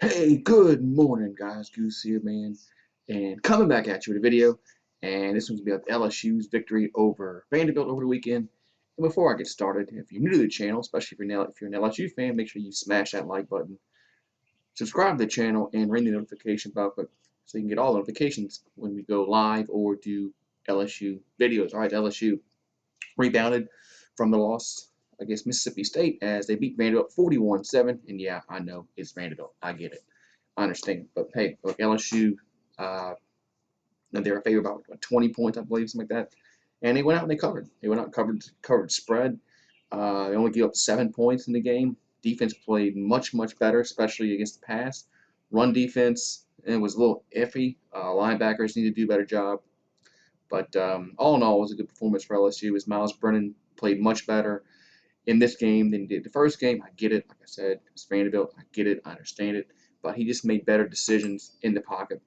Hey, good morning, guys. Goose here, man, and coming back at you with a video. And this one's gonna be about LSU's victory over Vanderbilt over the weekend. And before I get started, if you're new to the channel, especially if you're an LSU fan, make sure you smash that like button, subscribe to the channel, and ring the notification bell so you can get all notifications when we go live or do LSU videos. All right, LSU rebounded from the loss against Mississippi State as they beat Vanderbilt 41-7. And yeah, I know it's Vanderbilt. I get it. I understand. But hey, look, LSU, they were favored about 20 points, I believe, something like that. And they went out and they covered. They went out and covered spread. They only gave up 7 points in the game. Defense played much better, especially against the pass. Run defense, it was a little iffy. Linebackers need to do a better job. But all in all, it was a good performance for LSU as Myles Brennan played much better in this game than he did the first game. I get it. Like I said, it's Vanderbilt. I get it. I understand it. But he just made better decisions in the pocket.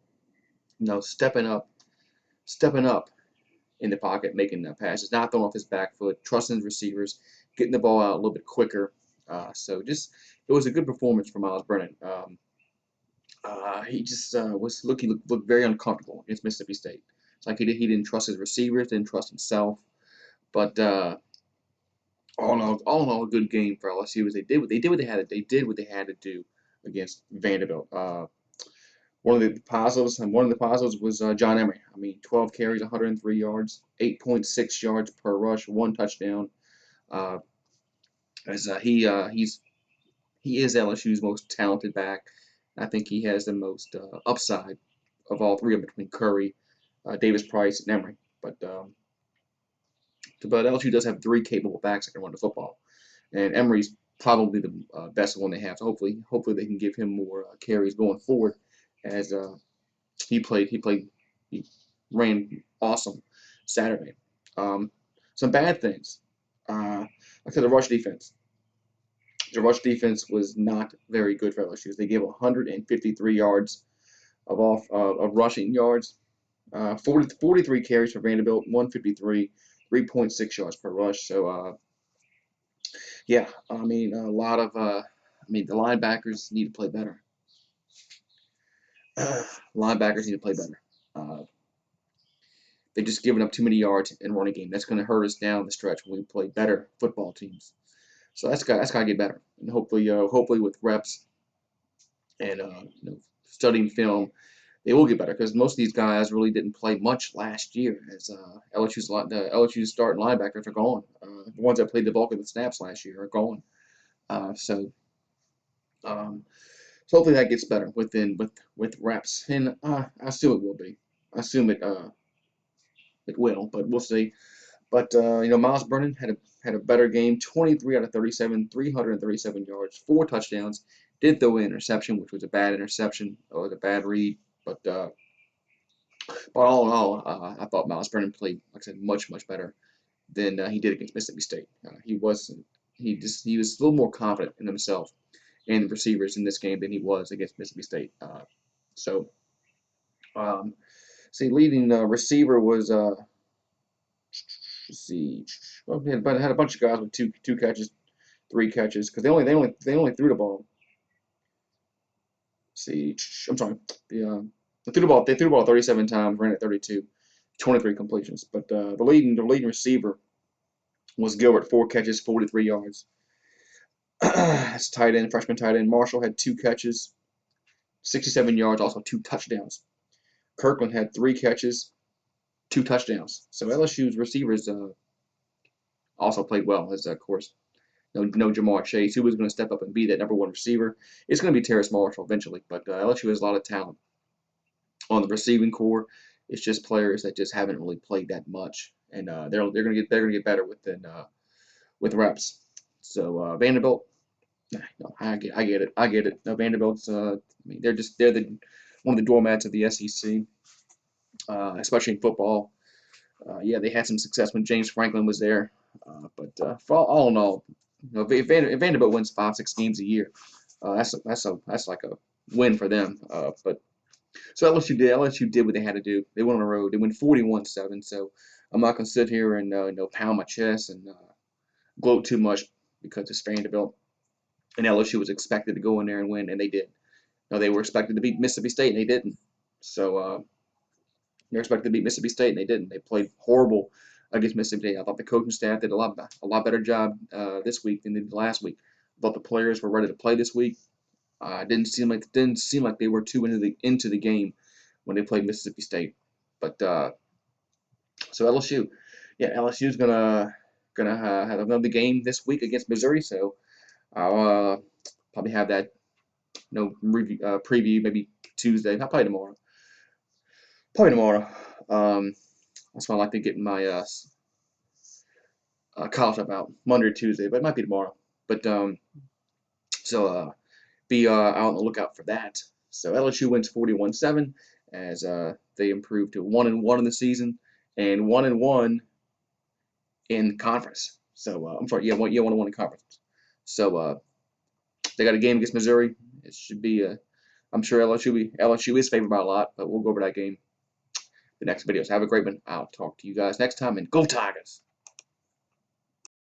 Stepping up in the pocket, making passes, not throwing off his back foot, trusting his receivers, getting the ball out a little bit quicker. It was a good performance for Myles Brennan. He just looked very uncomfortable against Mississippi State. It's like he didn't trust his receivers, didn't trust himself. But all in all, a good game for LSU. As they did what they had to do against Vanderbilt. One of the positives was John Emery. I mean, 12 carries, 103 yards, 8.6 yards per rush, 1 touchdown. Uh, he is LSU's most talented back. I think he has the most upside of all three of them between Curry, Davis Price, and Emery. But LSU does have three capable backs that can run the football, and Emery's probably the best one they have. So hopefully they can give him more carries going forward, as he ran awesome Saturday. Some bad things. Like I said, the rush defense. The rush defense was not very good for LSU. They gave 153 yards of rushing yards. 43 carries for Vanderbilt, 153, 3.6 yards per rush. So yeah, I mean the linebackers need to play better. Linebackers need to play better. They're just giving up too many yards in running game. That's going to hurt us down the stretch when we play better football teams. So that's got to get better, and hopefully with reps and studying film, they will get better because most of these guys really didn't play much last year. As LSU's starting linebackers are gone. The ones that played the bulk of the snaps last year are gone. Uh, so um, so hopefully that gets better with reps, and I assume it will be. I assume it will, but we'll see. But Myles Brennan had a better game. 23 out of 37, 337 yards, 4 touchdowns. Did throw an interception, which was a bad interception or a bad read. But all in all, I thought Myles Brennan played, like I said, much better than he did against Mississippi State. He was a little more confident in himself and the receivers in this game than he was against Mississippi State. So, um, leading receiver was let's see, well, had a bunch of guys with two catches, 3 catches because they only threw the ball. Let's see, I'm sorry, they threw the ball 37 times, ran it 32, 23 completions. But the leading receiver was Gilbert, 4 catches, 43 yards. That's freshman tight end. Marshall had 2 catches, 67 yards, also 2 touchdowns. Kirkland had 3 catches, 2 touchdowns. So LSU's receivers also played well, as of course no Jamar Chase, who was going to step up and be that #1 receiver. It's going to be Terrance Marshall eventually, but LSU has a lot of talent on the receiving core. It's just players that just haven't really played that much, and they're going to get better with reps. So Vanderbilt, no, I get it. Vanderbilt's I mean they're one of the doormats of the SEC, especially in football. Yeah, they had some success when James Franklin was there, but for all in all, if Vanderbilt wins 5-6 games a year, that's like a win for them. But so LSU did what they had to do. They went on the road. They went 41-7. So I'm not gonna sit here and pound my chest and gloat too much because it's Vanderbilt and LSU was expected to go in there and win, and they did. Now, they were expected to beat Mississippi State, and they didn't. So they were expected to beat Mississippi State, and they didn't. They played horrible against Mississippi State. I thought the coaching staff did a lot better job this week than they did last week. I thought the players were ready to play this week. Didn't seem like they were too into the game when they played Mississippi State. But so LSU, yeah, LSU is gonna have another game this week against Missouri. So I'll probably have that review preview maybe Tuesday, not probably tomorrow. Probably tomorrow. That's when I like to get my college about Monday or Tuesday, but it might be tomorrow. But so be out on the lookout for that. So LSU wins 41-7 as they improve to 1-1 in the season and 1-1 in conference. So I'm sorry, yeah, 1-1 in conference. So they got a game against Missouri. It should be I'm sure LSU is favored by a lot, but we'll go over that game the next videos. Have a great one. I'll talk to you guys next time, and go Tigers!